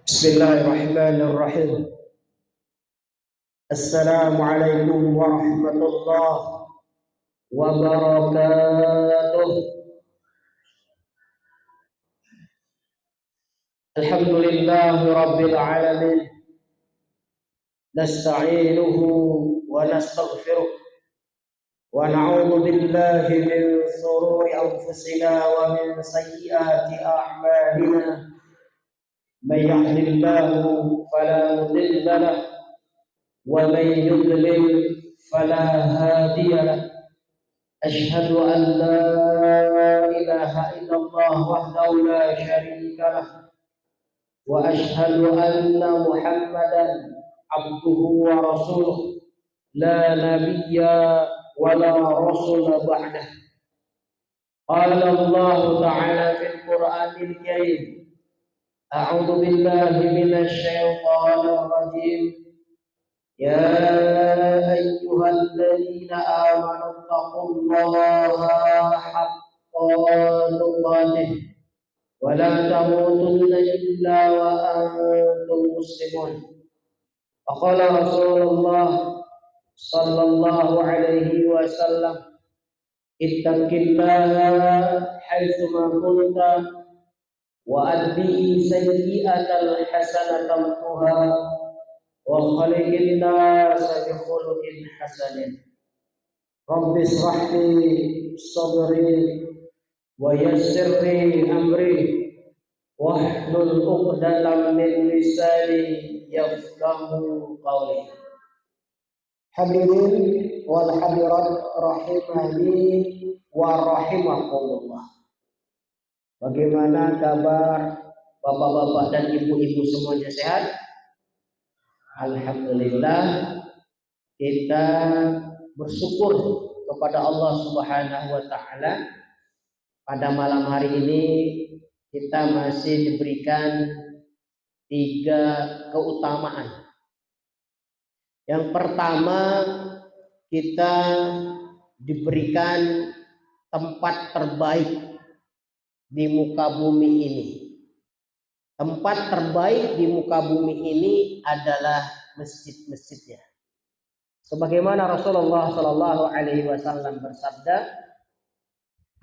Bismillahirrahmanirrahim. Assalamualaikum warahmatullahi wabarakatuh. Alhamdulillahi rabbil alamin. Nasta'inuhu wa nastaghfiruh wa na'udzu billahi min shururi anfusina wa min sayyiati a'malina. من يهد الله فلا مضل له ومن يضلل فلا هادي له. أشهد أن لا إله إلا الله وحده لا شريك له وأشهد أن محمدا عبده ورسوله لا نبي ولا رسول بعده. قال الله تعالى في القرآن الكريم: أعوذ بالله من الشيطان الرجيم. يا أيها الذين آمنوا اتقوا الله حق تقاته ولا تموتن إلا وأنتم مسلمون. وقال رسول الله صلى الله عليه وسلم: اتق الله حيثما كنت وأتبع سيئة الحسنة تمحها وخلق الناس بخلق حسن. رب اشرح لي صدري ويسر لي أمري واحلل عقدة من لساني يفقهوا قولي. Hadirin wal hadirat rahimani wa rahimakumullah. Bagaimana kabar bapak-bapak dan ibu-ibu semuanya, sehat? Alhamdulillah, kita bersyukur kepada Allah Subhanahu wa taala. Pada malam hari ini kita masih diberikan 3 keutamaan. Yang pertama, kita diberikan tempat terbaik di muka bumi ini. Tempat terbaik di muka bumi ini adalah masjid-masjidnya. Sebagaimana Rasulullah Shallallahu Alaihi Wasallam bersabda,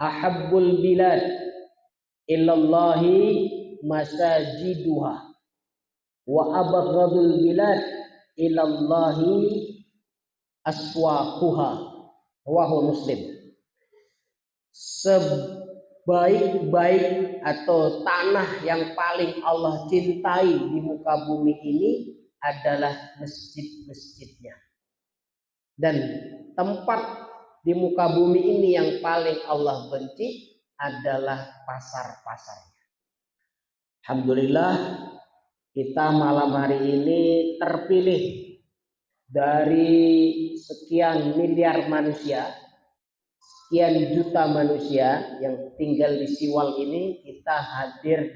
"Ahabbul bilad illallahi masajiduha, wa abghadul bilad illallahi aswaquha." Rawahu Muslim. Sebaik-baik atau tanah yang paling Allah cintai di muka bumi ini adalah masjid-masjidnya. Dan tempat di muka bumi ini yang paling Allah benci adalah pasar-pasarnya. Alhamdulillah, kita malam hari ini terpilih dari sekian miliar manusia, sekian juta manusia yang tinggal di Siwal ini. Kita hadir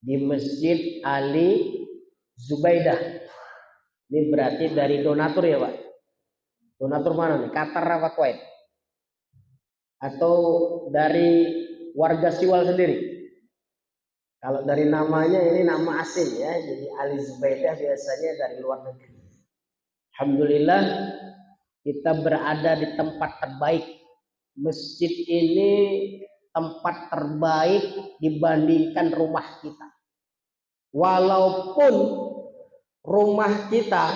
di Masjid Ali Zubaidah. Ini berarti dari donatur ya Pak? Donatur mana nih? Qatar apa Kuwait? Atau dari warga Siwal sendiri? Kalau dari namanya, ini nama asing ya, jadi Ali Zubaidah biasanya dari luar negeri. Alhamdulillah, kita berada di tempat terbaik. Masjid ini tempat terbaik dibandingkan rumah kita. Walaupun rumah kita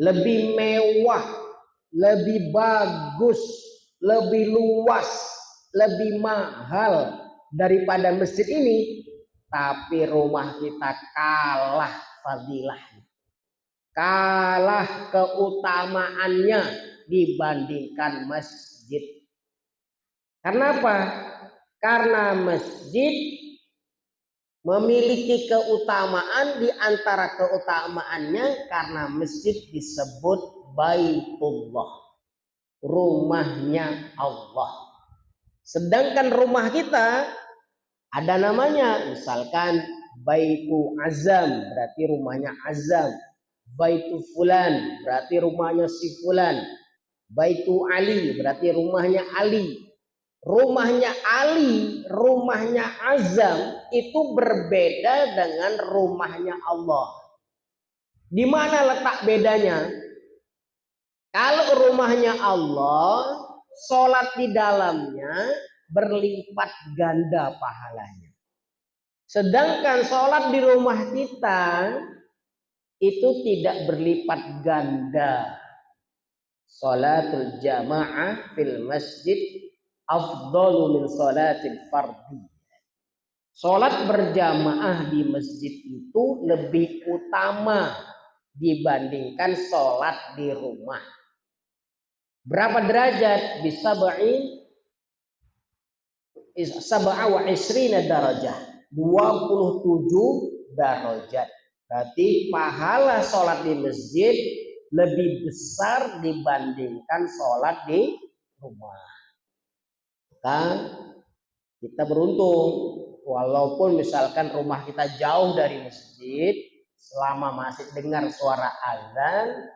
lebih mewah, lebih bagus, lebih luas, lebih mahal daripada masjid ini, tapi rumah kita kalah fadilahnya, kalah keutamaannya dibandingkan masjid. Karena apa? Karena masjid memiliki keutamaan. Di antara keutamaannya karena masjid disebut Baitullah, rumahnya Allah. Sedangkan rumah kita ada namanya, misalkan Baitu Azam, berarti rumahnya Azam. Baitu Fulan, berarti rumahnya si Fulan. Baitu Ali, berarti rumahnya Ali. Rumahnya Ali, rumahnya Azam itu berbeda dengan rumahnya Allah. Di mana letak bedanya? Kalau rumahnya Allah, sholat di dalamnya berlipat ganda pahalanya. Sedangkan sholat di rumah kita itu tidak berlipat ganda. Sholatul jamaah fil masjid afdalu min sholatil fardi. Sholat berjamaah di masjid itu lebih utama dibandingkan sholat di rumah. Berapa derajat? Bisa sab'a wa isrina darajah. 27 derajat. Berarti pahala sholat di masjid lebih besar dibandingkan sholat di rumah. Maka kita beruntung, walaupun misalkan rumah kita jauh dari masjid, selama masih dengar suara azan,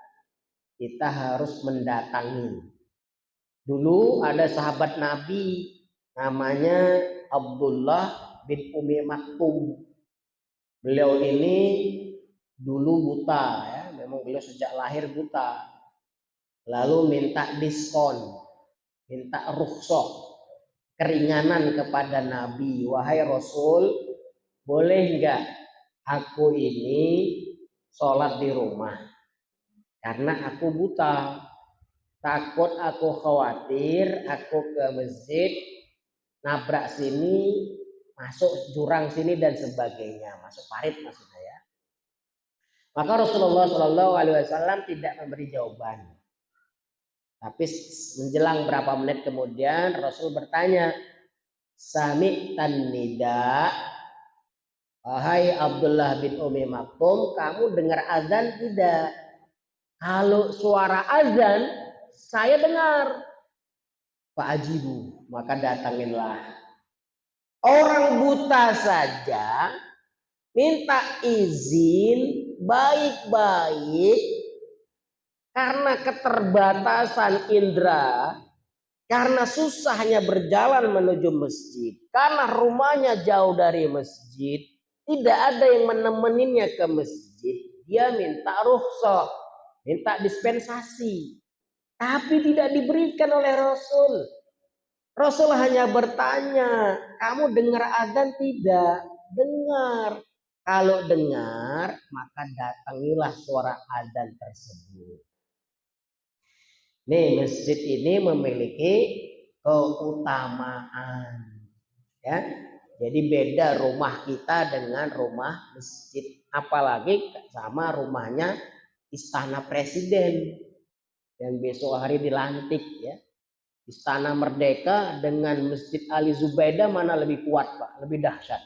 kita harus mendatangi. Dulu ada sahabat Nabi namanya Abdullah bin Umi Maktum. Beliau ini dulu buta ya, memang beliau sejak lahir buta. Lalu minta diskon, minta rukhsah, keringanan kepada Nabi. Wahai Rasul, boleh enggak aku ini sholat di rumah? Karena aku buta. Takut aku khawatir aku ke masjid nabrak sini, masuk jurang sini dan sebagainya, masuk parit maksudnya ya. Maka Rasulullah SAW tidak memberi jawaban. Tapi menjelang berapa menit kemudian Rasul bertanya, Sami'tan nida, wahai Abdullah bin Umi Maktum, kamu dengar azan tidak? Kalau suara azan saya dengar. Fa'ajibu, maka datanginlah. Orang buta saja minta izin baik-baik karena keterbatasan indera, karena susahnya berjalan menuju masjid, karena rumahnya jauh dari masjid, tidak ada yang menemaninya ke masjid, dia minta rukhsah, minta dispensasi. Tapi tidak diberikan oleh Rasul. Rasul hanya bertanya, kamu dengar azan tidak? Dengar. Kalau dengar, maka datangilah suara azan tersebut. Nih, masjid ini memiliki keutamaan. Ya. Jadi beda rumah kita dengan rumah masjid. Apalagi sama rumahnya Istana Presiden. Dan besok hari dilantik ya. Istana Merdeka dengan Masjid Ali Zubaidah mana lebih kuat Pak? Lebih dahsyat.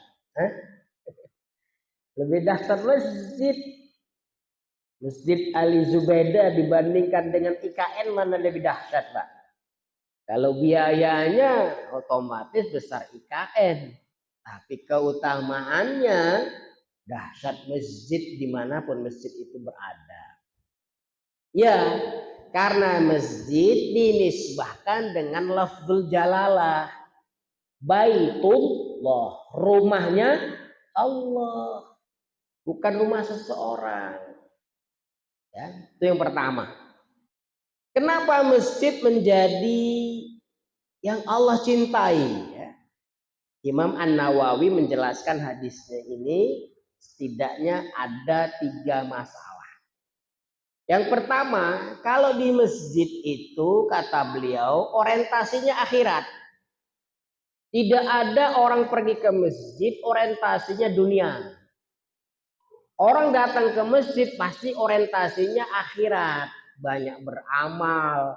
Lebih dahsyat Masjid Ali Zubaidah dibandingkan dengan IKN mana lebih dahsyat Pak? Kalau biayanya otomatis besar IKN. Tapi keutamaannya dahsyat masjid dimanapun masjid itu berada. Ya, karena masjid dinisbahkan dengan lafzul jalalah. Baitullah, rumahnya Allah, bukan rumah seseorang. Ya, itu yang pertama. Kenapa masjid menjadi yang Allah cintai? Ya. Imam An-Nawawi menjelaskan hadisnya ini setidaknya ada 3 masalah. Yang pertama, kalau di masjid itu kata beliau orientasinya akhirat. Tidak ada orang pergi ke masjid orientasinya dunia. Orang datang ke masjid pasti orientasinya akhirat. Banyak beramal,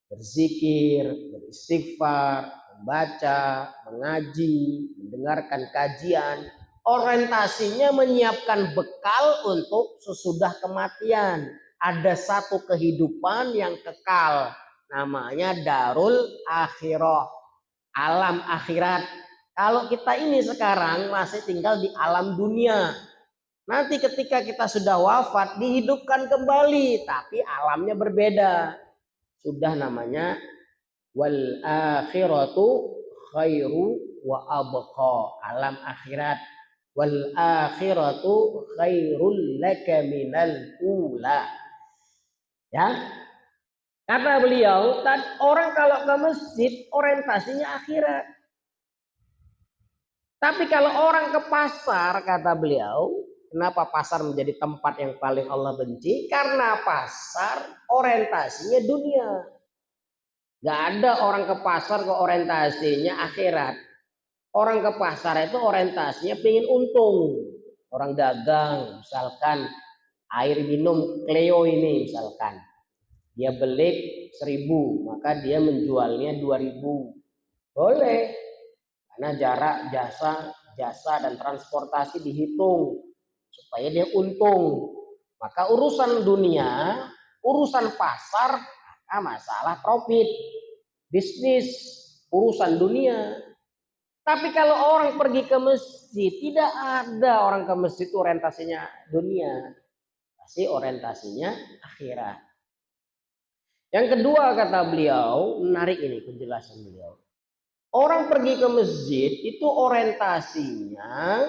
berzikir, beristighfar, membaca, mengaji, mendengarkan kajian. Orientasinya menyiapkan bekal untuk sesudah kematian. Ada satu kehidupan yang kekal, namanya darul akhirah, alam akhirat. Kalau kita ini sekarang masih tinggal di alam dunia, nanti ketika kita sudah wafat dihidupkan kembali, tapi alamnya berbeda. Sudah namanya wal akhiratu khairu wa abqa, alam akhirat. Wal akhiratu khairul laka minal ula. Ya, kata beliau, orang kalau ke masjid orientasinya akhirat. Tapi kalau orang ke pasar, kata beliau, kenapa pasar menjadi tempat yang paling Allah benci? Karena pasar orientasinya dunia. Gak ada orang ke pasar ke orientasinya akhirat. Orang ke pasar itu orientasinya pengen untung. Orang dagang, misalkan air minum Cleo ini misalkan. Dia beli 1.000, maka dia menjualnya 2.000. Boleh. Karena jarak, jasa dan transportasi dihitung supaya dia untung. Maka urusan dunia, urusan pasar, masalah profit, bisnis, urusan dunia. Tapi kalau orang pergi ke masjid, tidak ada orang ke masjid itu orientasinya dunia. Pasti orientasinya akhirat. Yang kedua kata beliau, menarik ini penjelasan beliau. Orang pergi ke masjid itu orientasinya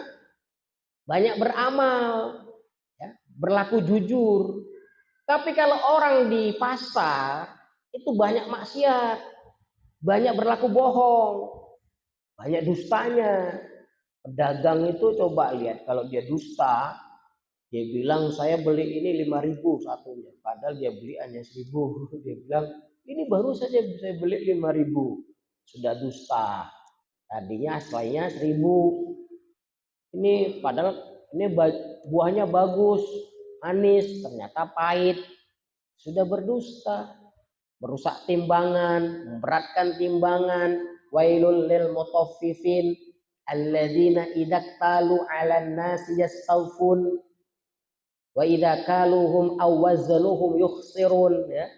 banyak beramal, ya, berlaku jujur. Tapi kalau orang di pasar itu banyak maksiat, banyak berlaku bohong. Banyak dustanya. Pedagang itu coba lihat, kalau dia dusta, dia bilang saya beli ini 5.000 satunya, padahal dia beli hanya 1.000. Dia bilang ini baru saja saya beli 5.000, sudah dusta. Tadinya aslinya 1.000. Ini padahal ini buahnya bagus, manis, ternyata pahit. Sudah berdusta, merusak timbangan, memberatkan timbangan. Wailul lil mutaffifin alladzina idza qalu 'alan nasi yastawfun wa idza kaluhum aw wazanuhum yukhsirun, ya.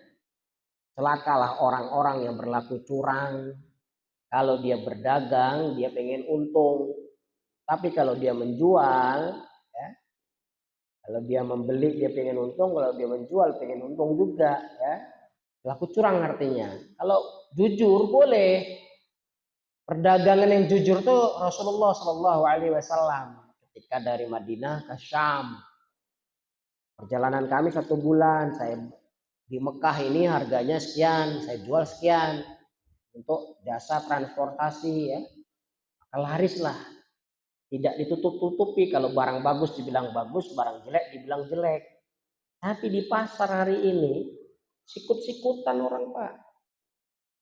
Celakalah orang-orang yang berlaku curang. Kalau dia berdagang dia pengen untung, tapi kalau dia menjual, ya, kalau dia membeli dia pengen untung, kalau dia menjual pengen untung juga, ya. Berlaku curang artinya. Kalau jujur boleh. Perdagangan yang jujur tuh Rasulullah Shallallahu Alaihi Wasallam ketika dari Madinah ke Syam. Perjalanan kami 1 bulan. Saya di Mekah ini harganya sekian, saya jual sekian untuk jasa transportasi, ya. Maka larislah. Tidak ditutup-tutupi. Kalau barang bagus dibilang bagus, barang jelek dibilang jelek. Tapi di pasar hari ini sikut-sikutan orang, Pak.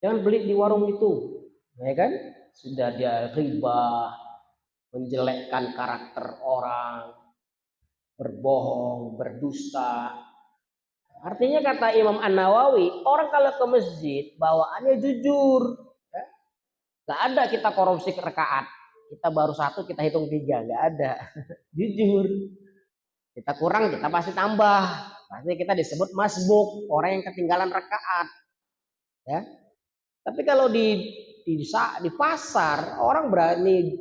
Jangan beli di warung itu, ya kan? Sudah dia riba, menjelekkan karakter orang, berbohong, berdusta. Artinya kata Imam An-Nawawi, orang kalau ke masjid bawaannya jujur. Gak ada kita korupsi rakaat. Kita baru 1, kita hitung 3, gak ada. Jujur. Kita kurang, kita pasti tambah. Pasti kita disebut masbuk, orang yang ketinggalan rakaat. Ya. Tapi kalau di pasar orang berani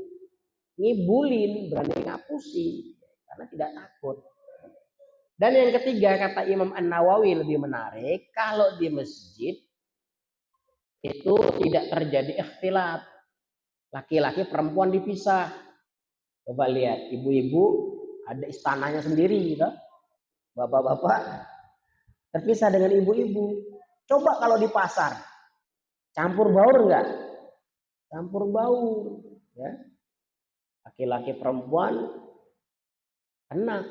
ngibulin, berani ngapusi karena tidak takut. Dan yang ketiga kata Imam An-Nawawi lebih menarik, kalau di masjid itu tidak terjadi ikhtilat, laki-laki perempuan dipisah. Coba lihat, ibu-ibu ada istananya sendiri, gitu. Bapak-bapak terpisah dengan ibu-ibu. Coba kalau di pasar, campur baur enggak? Campur baur, ya. Laki-laki perempuan kena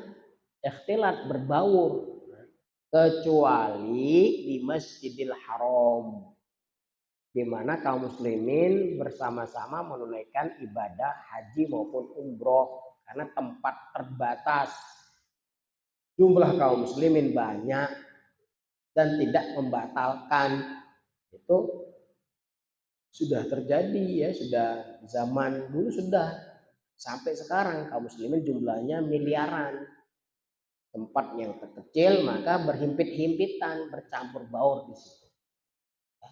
ikhtilat, berbaur. Kecuali di Masjidil Haram, di mana kaum muslimin bersama-sama menunaikan ibadah haji maupun umroh, karena tempat terbatas. Jumlah kaum muslimin banyak dan tidak membatalkan. Itu sudah terjadi, ya, sudah zaman dulu, sudah sampai sekarang kaum muslimin jumlahnya miliaran. Tempat yang terkecil maka berhimpit-himpitan, bercampur baur di situ.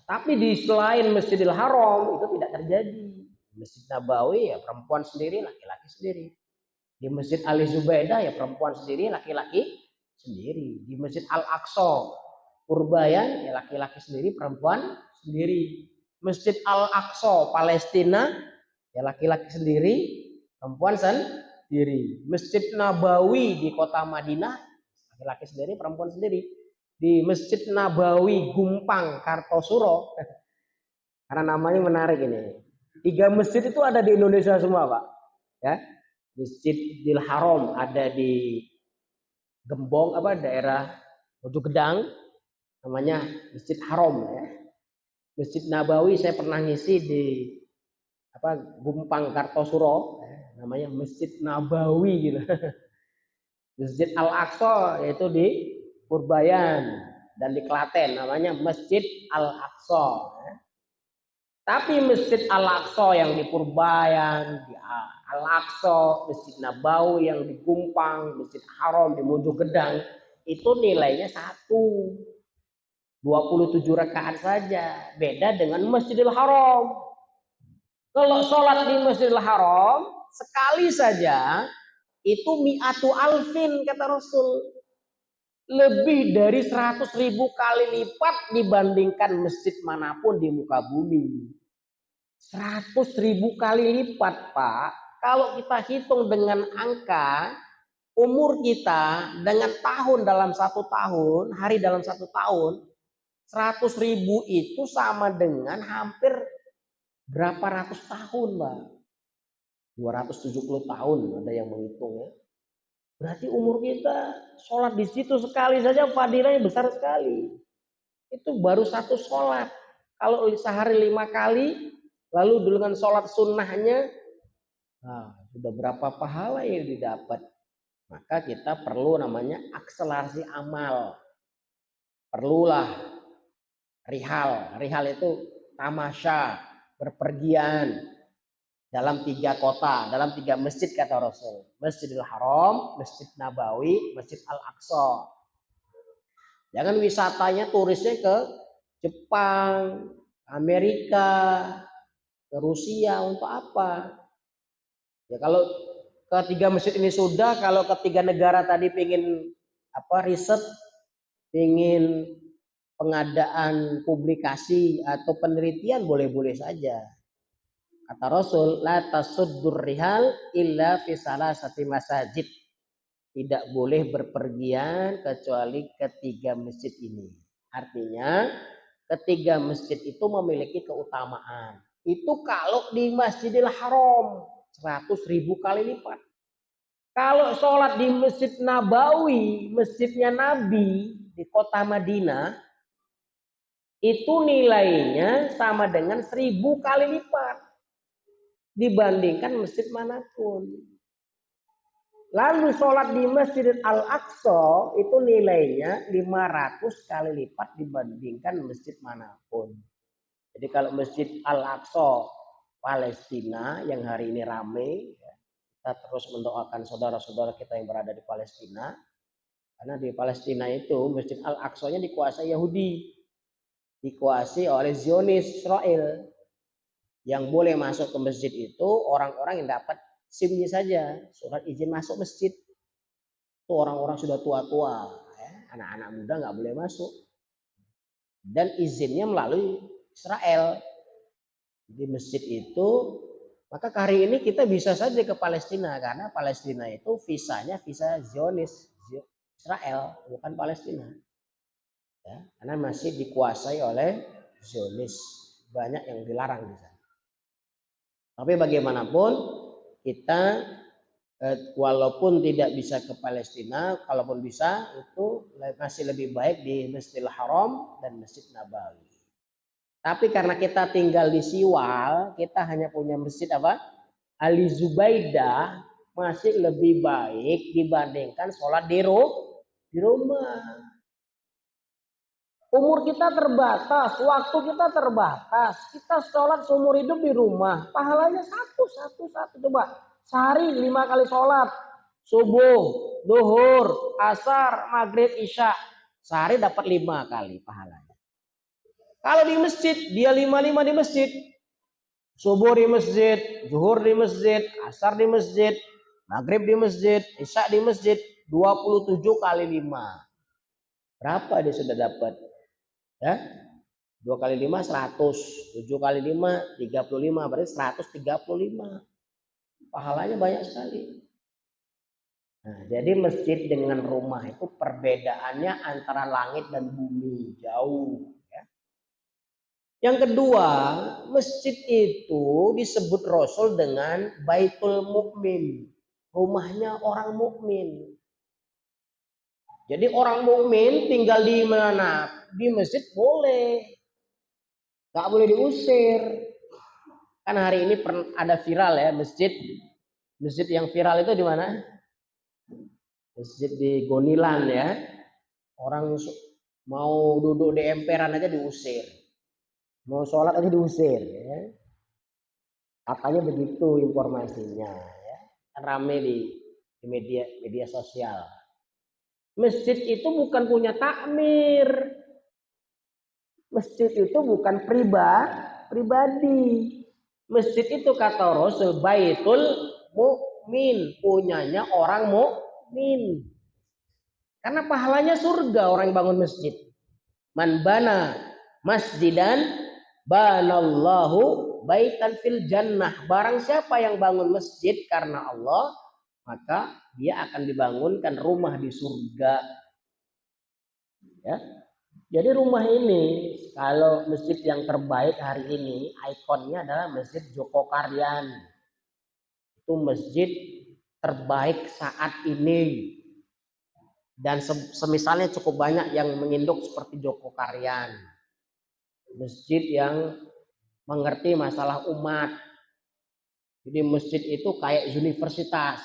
Tapi di selain Masjidil Haram itu tidak terjadi. Masjid Nabawi ya perempuan sendiri, laki-laki sendiri. Di Masjid Ali Zubaidah ya perempuan sendiri, laki-laki sendiri. Di Masjid Al-Aqsa Purbayan ya laki-laki sendiri, perempuan sendiri. Masjid Al-Aqsa Palestina ya laki-laki sendiri, perempuan sendiri. Masjid Nabawi di kota Madinah laki-laki sendiri, perempuan sendiri. Di Masjid Nabawi Gumpang Kartosuro, karena namanya menarik ini. 3 masjid itu ada di Indonesia semua, Pak. Ya. Masjidil Haram ada di Gembong daerah Bojo Gedang, namanya Masjid Haram ya. Masjid Nabawi saya pernah ngisi di Gumpang Kartosuro, namanya Masjid Nabawi gitu. Masjid Al-Aqsa yaitu di Purbayan dan di Klaten namanya Masjid Al-Aqsa. Tapi Masjid Al-Aqsa yang di Purbayan, di Al-Aqsa, Masjid Nabawi yang di Gumpang, Masjid Haram di Mojogedang itu nilainya 27 rakaat saja. Beda dengan Masjidil Haram. Kalau sholat di Masjidil Haram sekali saja itu mi'atu alfin kata Rasul. Lebih dari 100.000 kali lipat dibandingkan masjid manapun di muka bumi. 100.000 kali lipat, Pak. Kalau kita hitung dengan angka umur kita dengan tahun dalam 1 tahun, hari dalam 1 tahun, 100.000 itu sama dengan hampir berapa ratus tahun, Pak? 270 tahun ada yang menghitung ya. Berarti umur kita sholat di situ sekali saja fadilahnya besar sekali. Itu baru 1 sholat. Kalau sehari 5 kali, lalu dengan sholat sunnahnya, sudah berapa pahala yang didapat. Maka kita perlu namanya akselerasi amal. Perlulah rihal. Rihal itu tamasya, berpergian. Dalam 3 kota, dalam 3 masjid kata Rasul. Masjidil Haram, Masjid Nabawi, Masjid Al-Aqsa. Jangan wisatanya turisnya ke Jepang, Amerika, ke Rusia untuk apa? Ya kalau ke 3 masjid ini sudah, kalau ke 3 negara tadi pengen riset, pengen pengadaan publikasi atau penelitian boleh-boleh saja. Kata Rasul, la tasuddur rihal illa fi salasati masajid. Tidak boleh berpergian kecuali ke 3 masjid ini. Artinya, ke 3 masjid itu memiliki keutamaan. Itu kalau di Masjidil Haram 100.000 kali lipat. Kalau sholat di Masjid Nabawi, masjidnya Nabi di kota Madinah, itu nilainya sama dengan 1.000 kali lipat dibandingkan masjid manapun. Lalu sholat di Masjid Al-Aqsa itu nilainya 500 kali lipat dibandingkan masjid manapun. Jadi kalau Masjid Al-Aqsa Palestina yang hari ini ramai, kita terus mendoakan saudara-saudara kita yang berada di Palestina. Karena di Palestina itu Masjid Al-Aqsa-nya dikuasai Yahudi, dikuasai oleh Zionis Israel. Yang boleh masuk ke masjid itu orang-orang yang dapat SIM-nya saja, surat izin masuk masjid. Itu orang-orang sudah tua-tua, ya. Anak-anak muda nggak boleh masuk. Dan izinnya melalui Israel. Di masjid itu, maka hari ini kita bisa saja ke Palestina karena Palestina itu visanya visa Zionis, Israel, bukan Palestina. Ya, karena masih dikuasai oleh Zionis, banyak yang dilarang di sana. Tapi bagaimanapun kita walaupun tidak bisa ke Palestina, kalaupun bisa itu masih lebih baik di Masjidil Haram dan Masjid Nabawi. Tapi karena kita tinggal di Siwal, kita hanya punya masjid Ali Zubaidah, masih lebih baik dibandingkan sholat di rumah. Umur kita terbatas, waktu kita terbatas. Kita sholat seumur hidup di rumah. Pahalanya satu. Coba sehari 5 kali sholat. Subuh, duhur, asar, maghrib, isya. Sehari dapat 5 kali pahalanya. Kalau di masjid, dia 5 di masjid. Subuh di masjid, zuhur di masjid, asar di masjid, maghrib di masjid, isya di masjid. 27 kali 5. Berapa dia sudah dapat? Ya, 2 kali 5 100, 7 kali 5 35, berarti 135. Pahalanya banyak sekali. Nah, jadi masjid dengan rumah itu perbedaannya antara langit dan bumi, jauh. Ya. Yang kedua, masjid itu disebut Rasul dengan Baitul Mukmin, rumahnya orang mukmin. Jadi orang mukmin tinggal di mana? Di masjid boleh, nggak boleh diusir. Kan hari ini ada viral ya masjid yang viral itu di mana? Masjid di Gonilan ya. Orang mau duduk di emperan aja diusir, mau sholat aja diusir ya. Katanya begitu informasinya ya. Rame di media sosial. Masjid itu bukan punya takmir. Masjid itu bukan pribadi. Masjid itu kata Rasul Baitul Mukmin, punyanya orang mukmin. Karena pahalanya surga orang yang bangun masjid. Man bana masjidan banallahu baitan fil jannah. Barang siapa yang bangun masjid karena Allah, maka dia akan dibangunkan rumah di surga. Ya. Jadi rumah ini, kalau masjid yang terbaik hari ini, ikonnya adalah Masjid Joko Karyan. Itu masjid terbaik saat ini. Dan semisalnya cukup banyak yang menginduk seperti Joko Karyan. Masjid yang mengerti masalah umat. Jadi masjid itu kayak universitas,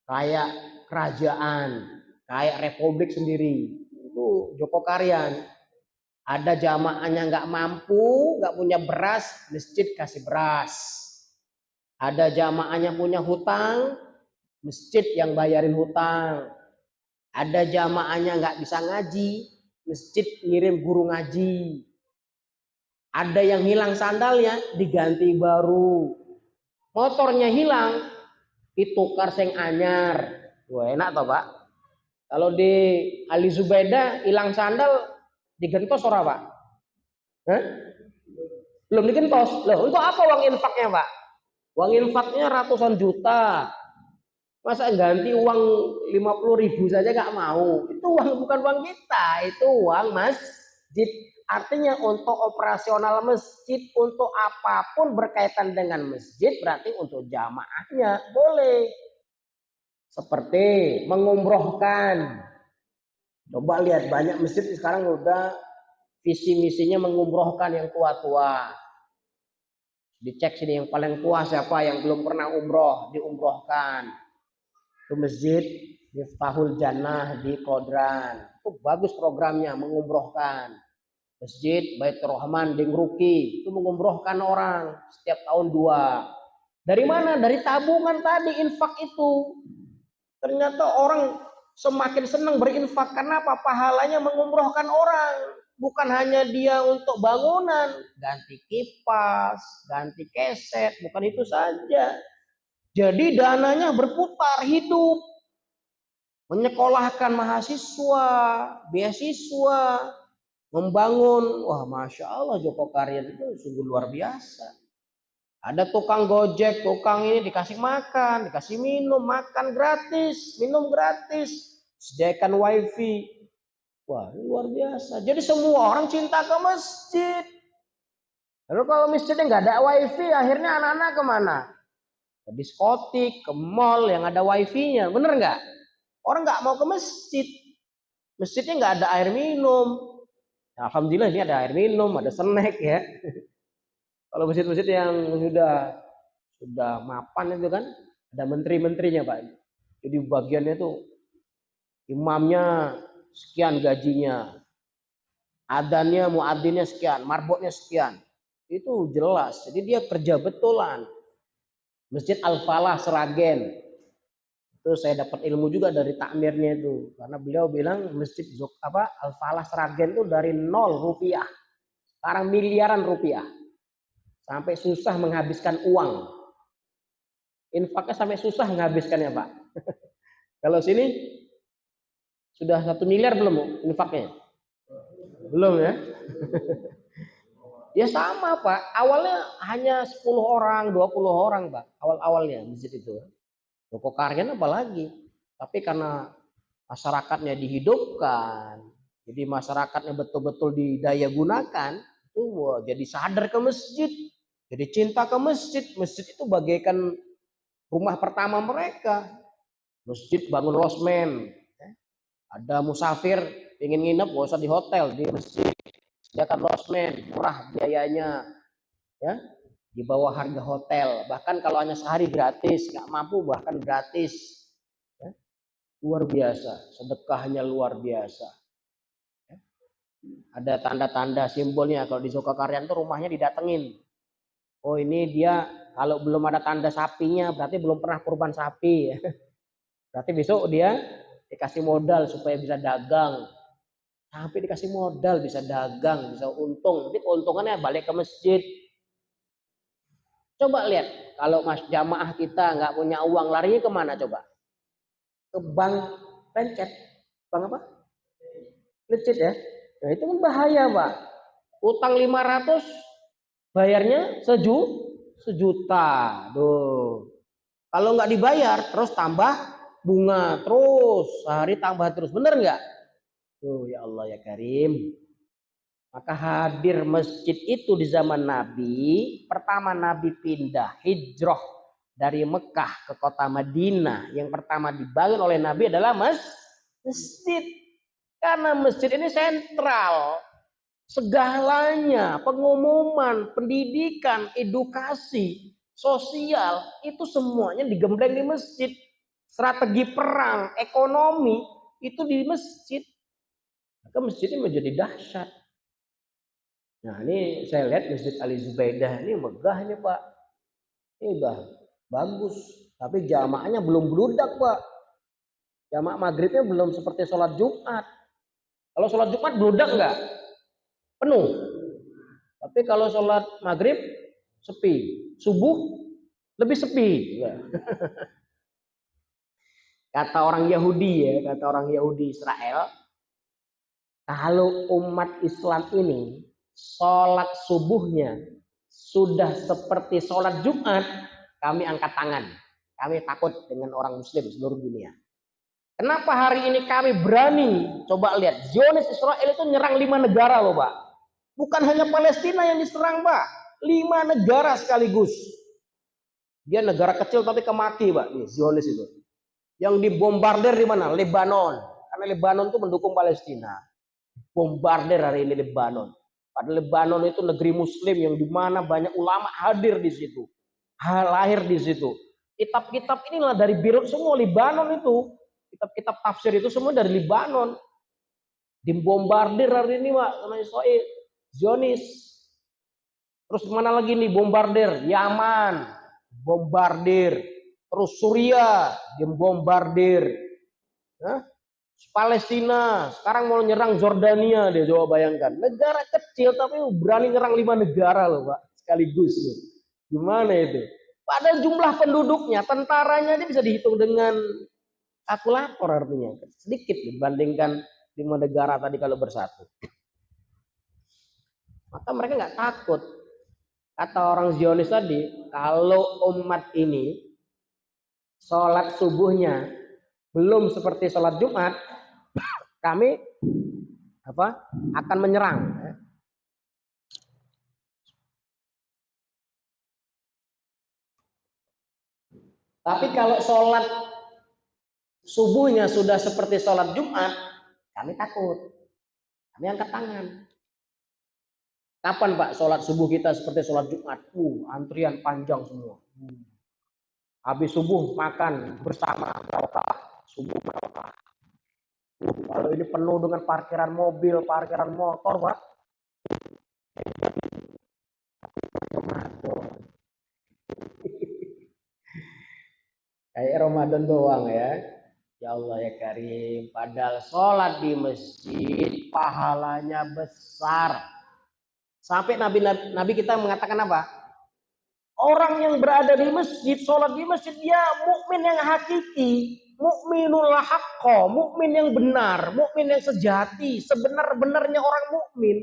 kayak kerajaan, kayak republik sendiri. Itu Joko Karyan. Ada jamaahnya nggak mampu, nggak punya beras, masjid kasih beras. Ada jamaahnya punya hutang, masjid yang bayarin hutang. Ada jamaahnya nggak bisa ngaji, masjid ngirim guru ngaji. Ada yang hilang sandalnya, diganti baru. Motornya hilang, ditukar sing anyar. Wah enak toh Pak. Kalau di Ali Zubaida hilang sandal, digentos ora Pak? Hah? Belum digentos. Loh, untuk apa uang infaknya Pak? Uang infaknya ratusan juta. Masa ganti uang 50.000 saja nggak mau? Itu uang bukan uang kita, itu uang masjid. Artinya untuk operasional masjid, untuk apapun berkaitan dengan masjid, berarti untuk jamaahnya boleh. Seperti mengumrohkan. Coba lihat banyak masjid sekarang udah visi misinya mengumrohkan yang tua-tua. Dicek sini yang paling tua siapa yang belum pernah umroh, diumrohkan. Itu masjid Miftahul Jannah di Kodran. Itu bagus programnya mengumrohkan. Masjid Baitur Rahman di Ngruki itu mengumrohkan orang setiap tahun 2. Dari mana? Dari tabungan tadi infak itu. Ternyata orang semakin senang berinfak karena apa? Pahalanya mengumrohkan orang. Bukan hanya dia untuk bangunan, ganti kipas, ganti keset, bukan itu saja. Jadi dananya berputar hidup. Menyekolahkan mahasiswa, beasiswa, membangun. Wah Masya Allah Joko Karyan itu sungguh luar biasa. Ada tukang gojek, tukang ini dikasih makan, dikasih minum, makan gratis, minum gratis, sediakan wifi. Wah ini luar biasa. Jadi semua orang cinta ke masjid. Lalu kalau masjidnya nggak ada wifi, akhirnya anak-anak kemana? Ke diskotik, ke mall yang ada wifi-nya, bener nggak? Orang nggak mau ke masjid. Masjidnya nggak ada air minum. Nah, alhamdulillah ini ada air minum, ada snack ya. Kalau masjid-masjid yang sudah mapan itu kan ada menteri-menterinya Pak. Jadi bagiannya tuh imamnya sekian gajinya, adzannya, muadzinnya sekian, marbotnya sekian. Itu jelas. Jadi dia kerja betulan. Masjid Al-Falah Seragen. Itu saya dapat ilmu juga dari takmirnya itu. Karena beliau bilang Masjid Al-Falah Seragen itu dari 0 rupiah. Sekarang miliaran rupiah. Sampai susah menghabiskan uang. Infaknya sampai susah menghabiskannya Pak. Kalau sini sudah 1 miliar belum infaknya? Belum ya? Ya sama Pak, awalnya hanya 10 orang, 20 orang Pak, awal-awalnya masjid itu. Toko Karyan apalagi. Tapi karena masyarakatnya dihidupkan, jadi masyarakatnya betul-betul didaya gunakan, itu wah, jadi sadar ke masjid, jadi cinta ke masjid. Masjid itu bagaikan rumah pertama mereka. Masjid bangun losmen, ada musafir ingin nginep gak usah di hotel, di masjid sediakan losmen, murah biayanya, ya di bawah harga hotel, bahkan kalau hanya sehari gratis, nggak mampu bahkan gratis, ya. Luar biasa, sedekahnya luar biasa, ya. Ada tanda-tanda simbolnya kalau di Sukakaryan tuh rumahnya didatengin, oh ini dia kalau belum ada tanda sapinya berarti belum pernah kurban sapi, ya. Berarti besok dia dikasih modal supaya bisa dagang, tapi dikasih modal bisa dagang bisa untung, nanti keuntungannya balik ke masjid. Coba lihat, kalau mas jamaah kita nggak punya uang, larinya kemana coba? Ke bank pencet, bank apa? Legit ya. Nah itu kan bahaya Pak. Utang 500, bayarnya sejuta. Duh. Kalau nggak dibayar, terus tambah bunga, terus sehari tambah terus, bener nggak? Tuh ya Allah ya Karim. Maka hadir masjid itu di zaman Nabi. Pertama Nabi pindah hijrah dari Mekah ke kota Madinah. Yang pertama dibangun oleh Nabi adalah masjid. Karena masjid ini sentral. Segalanya, pengumuman, pendidikan, edukasi, sosial, itu semuanya digembleng di masjid. Strategi perang, ekonomi, itu di masjid. Maka masjid ini menjadi dahsyat. Nah ini saya lihat Masjid Ali Zubaidah ini megahnya Pak. Ini udah bagus. Tapi jamaahnya belum bludak Pak. Jamaah maghribnya belum seperti sholat Jumat. Kalau sholat Jumat bludak enggak? Penuh. Tapi kalau sholat maghrib sepi. Subuh lebih sepi. Kata orang Yahudi ya, kata orang Yahudi Israel. Kalau umat Islam ini sholat subuhnya sudah seperti sholat Jumat, kami angkat tangan. Kami takut dengan orang muslim seluruh dunia. Kenapa hari ini kami berani? Coba lihat, Zionis Israel itu nyerang 5 negara loh Pak. Bukan hanya Palestina yang diserang Pak. 5 negara sekaligus. Dia negara kecil tapi kemaki Pak, nih, Zionis itu. Yang dibombardir di mana? Lebanon. Karena Lebanon itu mendukung Palestina. Bombardir hari ini Lebanon. Padahal Lebanon itu negeri Muslim yang dimana banyak ulama hadir di situ, lahir di situ. Kitab-kitab inilah dari Beirut semua, Lebanon itu. Kitab-kitab tafsir itu semua dari Lebanon. Dibombardir hari ini Pak sama Israel, Zionis. Terus mana lagi nih bombardir? Yaman, bombardir. Terus Suriah, dibombardir. Hah? Palestina, sekarang mau nyerang Jordania deh, coba bayangkan. Negara kecil tapi berani nyerang 5 negara loh Pak, sekaligus loh. Gimana itu? Padahal jumlah penduduknya, tentaranya aja bisa dihitung dengan kalkulator artinya. Sedikit dibandingkan 5 negara tadi kalau bersatu. Maka mereka nggak takut. Kata orang Zionis tadi, kalau umat ini sholat subuhnya belum seperti sholat Jumat, kami akan menyerang. Tapi kalau sholat subuhnya sudah seperti sholat Jumat, kami takut. Kami angkat tangan. Kapan Pak sholat subuh kita seperti sholat Jumat? Antrian panjang semua. Habis subuh makan bersama barokah. Subuh barokah. Kalau ini penuh dengan parkiran mobil, parkiran motor, Pak. Kayak Ramadan doang ya. Ya Allah ya Karim. Padahal sholat di masjid pahalanya besar. Sampai Nabi kita mengatakan apa? Orang yang berada di masjid, sholat di masjid, dia mukmin yang hakiki, mukminul haqqo, mukmin yang benar, mukmin yang sejati, sebenar-benarnya orang mukmin.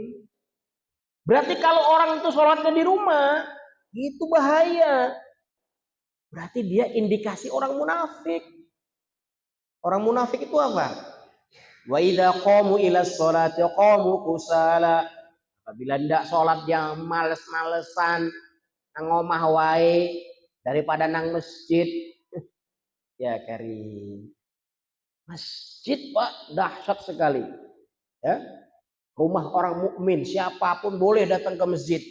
Berarti kalau orang itu sholatnya di rumah, itu bahaya. Berarti dia indikasi orang munafik. Orang munafik itu apa? Wa idza qamu ila sholati qamu kusala. Apabila ndak sholat yang males-malesan, nang omah wae daripada nang masjid. Ya Karim. Masjid Pak dahsyat sekali. Ya. Rumah orang mukmin, siapapun boleh datang ke masjid.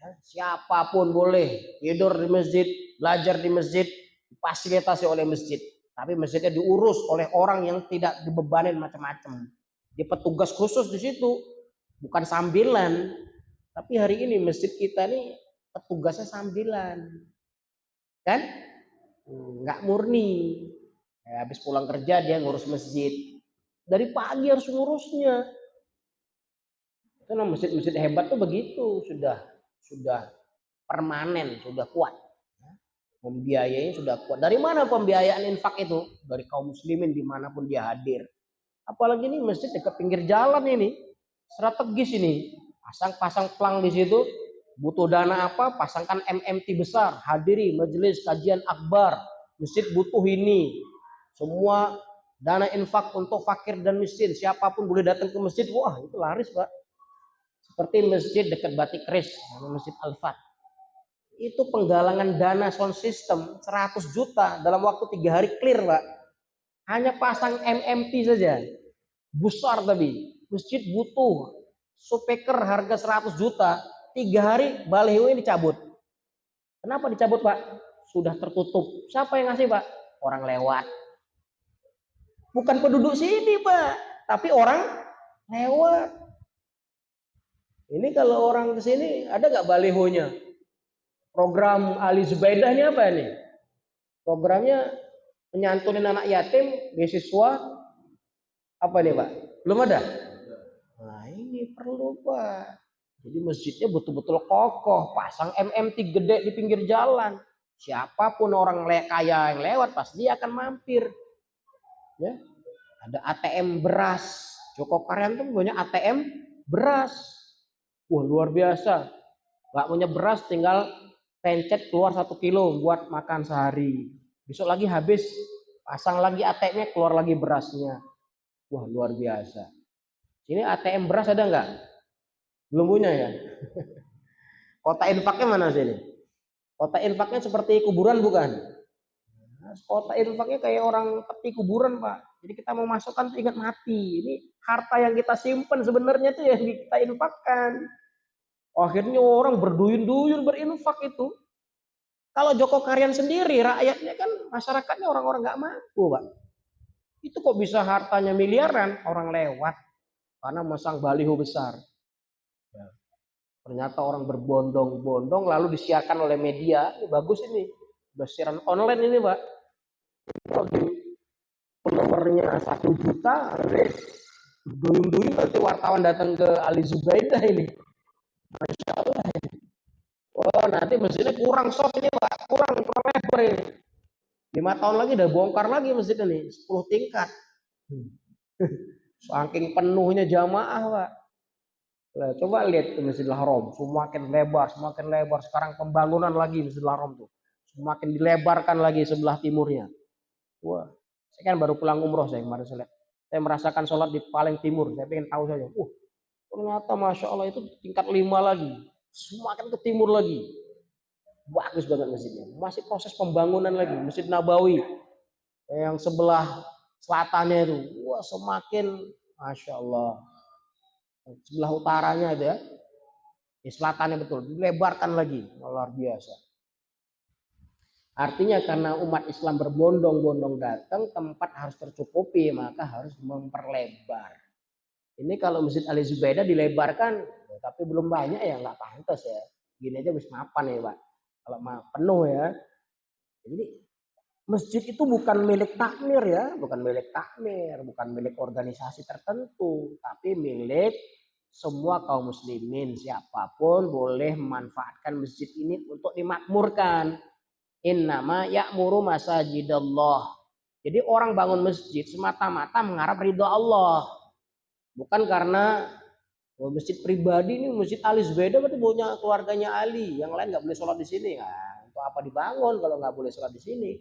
Ya. Siapapun boleh tidur di masjid, belajar di masjid, difasilitasi oleh masjid. Tapi masjidnya diurus oleh orang yang tidak dibebanin macam-macam. Dia petugas khusus di situ, bukan sambilan. Tapi hari ini masjid kita nih petugasnya sambilan, kan? Nggak murni. Ya, habis pulang kerja dia ngurus masjid. Dari pagi harus ngurusnya. Karena masjid-masjid hebat tuh begitu, sudah permanen, sudah kuat. Pembiayanya sudah kuat. Dari mana pembiayaan infak itu? Dari kaum muslimin dimanapun dia hadir. Apalagi ini masjid dekat pinggir jalan ini, strategis ini. Pasang pelang di situ, butuh dana apa? Pasangkan MMT besar, hadiri majelis kajian akbar. Masjid butuh ini. Semua dana infak untuk fakir dan miskin, siapapun boleh datang ke masjid. Wah, itu laris, Pak. Seperti masjid dekat Batik Kris, Masjid Al-Fat. Itu penggalangan dana sound system 100 juta dalam waktu 3 hari clear, Pak. Hanya pasang MMT saja. Besar tapi. Masjid butuh speaker harga 100 juta. 3 hari baliho ini dicabut. Kenapa dicabut, Pak? Sudah tertutup. Siapa yang ngasih, Pak? Orang lewat. Bukan penduduk sini, Pak. Tapi orang lewat. Ini kalau orang ke sini ada nggak balihonya? Program Ali Zubaidah ini apa nih? Programnya menyantunin anak yatim, beasiswa apa nih Pak? Belum ada? Nah ini perlu Pak. Jadi masjidnya betul-betul kokoh, pasang MMT gede di pinggir jalan. Siapapun orang kaya yang lewat pasti dia akan mampir. Ya, ada ATM beras. Joko Karyan tuh punya ATM beras. Wah luar biasa. Gak punya beras tinggal pencet keluar 1 kilo buat makan sehari. Besok lagi habis, pasang lagi ATM-nya keluar lagi berasnya. Wah luar biasa. Ini ATM beras ada nggak? Belum punya ya. Kota infaknya mana sini? Kota infaknya seperti kuburan bukan? Kota infaknya kayak orang peti kuburan Pak. Jadi kita mau masukkan tuh ingat mati. Ini harta yang kita simpan sebenarnya tuh yang kita infakkan. Akhirnya orang berduyun-duyun berinfak itu. Kalau Joko Karyan sendiri, rakyatnya kan masyarakatnya orang-orang nggak mampu, Pak. Itu kok bisa hartanya miliaran, orang lewat karena masang baliho besar. Ya. Ternyata orang berbondong-bondong lalu disiarkan oleh media. Ini bagus ini, siaran online ini, Pak. Followernya 1 juta, duyung-duyung nanti wartawan datang ke Ali Zubaidah ini. Masya Allah. Oh nanti masjidnya kurang soft ini Pak, kurang lebar ini. 5 tahun lagi udah bongkar lagi masjid ini, 10 tingkat. Saking penuhnya jamaah Pak. Nah, coba lihat ke Masjidil Haram, semakin lebar, semakin lebar. Sekarang pembangunan lagi Masjidil Haram tuh, semakin dilebarkan lagi sebelah timurnya. Wah, saya kan baru pulang umroh saya kemarin saya merasakan sholat di paling timur. Saya pengen tahu saja. Ternyata masya Allah itu tingkat 5 lagi, semakin ke timur lagi. Bagus banget masjidnya. Masih proses pembangunan lagi. Masjid Nabawi yang sebelah selatannya itu, wah semakin masya Allah. Sebelah utaranya itu ya, di selatannya betul dilebarkan lagi, luar biasa. Artinya karena umat Islam berbondong-bondong datang, tempat harus tercukupi, maka harus memperlebar. Ini kalau Masjid Ali Zubaidah dilebarkan, tapi belum banyak ya nggak pantas ya. Gini aja bisa mapan ya Pak. Kalau penuh ya. Jadi masjid itu bukan milik takmir ya, bukan milik takmir, bukan milik organisasi tertentu, tapi milik semua kaum muslimin. Siapapun boleh memanfaatkan masjid ini untuk dimakmurkan. Innama ya'muru masajidallah. Jadi orang bangun masjid semata-mata mengharap ridho Allah. Bukan karena Oh, masjid pribadi ini masjid Ali Zubaida berarti punya keluarganya Ali, yang lain nggak boleh sholat di sini. Nah, untuk apa dibangun kalau nggak boleh sholat di sini?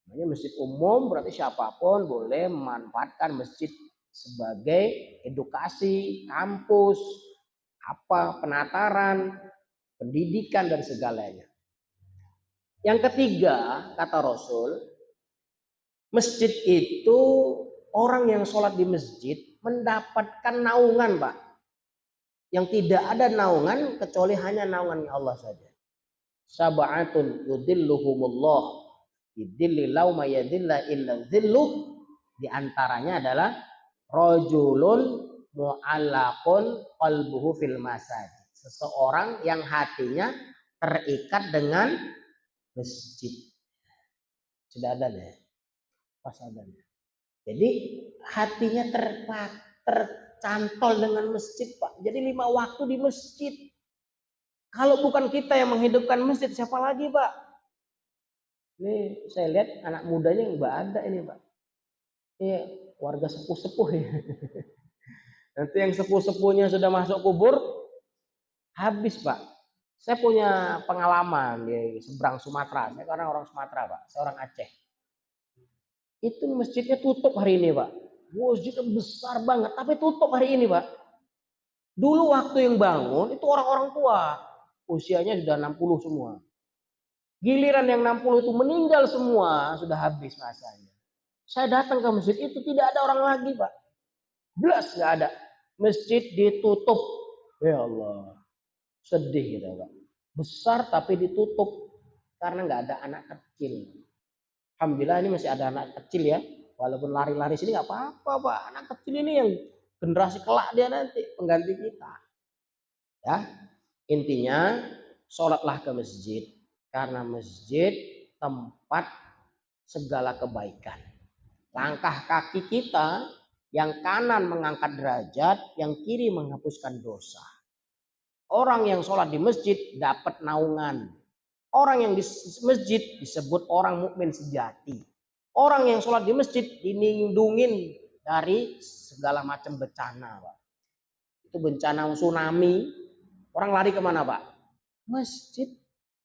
Namanya masjid umum berarti siapapun boleh memanfaatkan masjid sebagai edukasi, kampus, apa penataran, pendidikan dan segalanya. Yang ketiga, kata Rasul, masjid itu orang yang sholat di masjid mendapatkan naungan, Pak. Yang tidak ada naungan kecuali hanya naungannya Allah saja. Sab'atun yudilluhumullah bidilli lauma yadilla illa zilluh. Di antaranya adalah rajulun mu'allaqun qalbuhu fil masajid. Seseorang yang hatinya terikat dengan masjid. Sudah ada deh. Pas ada. Jadi hatinya tercantol dengan masjid, Pak. Jadi 5 waktu di masjid. Kalau bukan kita yang menghidupkan masjid, siapa lagi, Pak? Ini saya lihat anak mudanya nggak ada ini, Pak. Iya, warga sepuh-sepuh ya. Nanti yang sepuh-sepuhnya sudah masuk kubur, habis, Pak. Saya punya pengalaman di seberang Sumatera. Saya karena orang Sumatera, Pak. Saya orang Aceh. Itu masjidnya tutup hari ini, Pak. Masjidnya besar banget, tapi tutup hari ini, Pak. Dulu waktu yang bangun itu orang-orang tua, usianya sudah 60 semua. Giliran yang 60 itu meninggal semua, sudah habis masanya. Saya datang ke masjid itu tidak ada orang lagi, Pak. Belas nggak ada. Masjid ditutup. Ya Allah, sedih gitu, Pak. Besar tapi ditutup karena nggak ada anak kecil. Alhamdulillah ini masih ada anak kecil ya. Walaupun lari-lari sini nggak apa-apa, Pak. Anak kecil ini yang generasi kelak dia nanti pengganti kita. Ya, intinya sholatlah ke masjid karena masjid tempat segala kebaikan. Langkah kaki kita yang kanan mengangkat derajat, yang kiri menghapuskan dosa. Orang yang sholat di masjid dapat naungan. Orang yang di masjid disebut orang mukmin sejati. Orang yang sholat di masjid dilindungin dari segala macam bencana, Pak. Itu bencana tsunami, orang lari kemana, Pak? Masjid.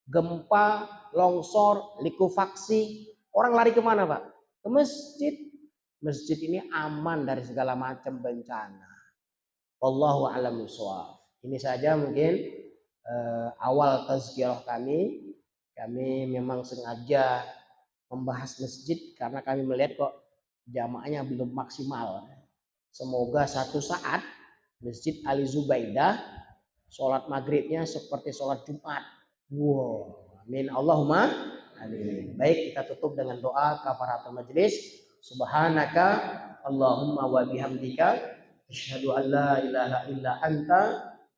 Gempa, longsor, likuifaksi, orang lari kemana, Pak? Ke masjid. Masjid ini aman dari segala macam bencana. Wallahu a'lam bishawab. Ini saja mungkin awal tazkirah kami. Kami memang sengaja membahas masjid karena kami melihat kok jamaahnya belum maksimal. Semoga satu saat Masjid Ali Zubaidah sholat maghribnya seperti sholat Jumat. Wow, amin Allahumma amin. Baik, kita tutup dengan doa kafaratul majlis. Subhanaka Allahumma wa bihamdika asyhadu an la ilaha illa anta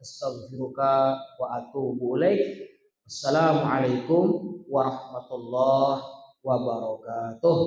astaghfiruka wa atubu ilaik. Assalamualaikum warahmatullahi wabarakatuh.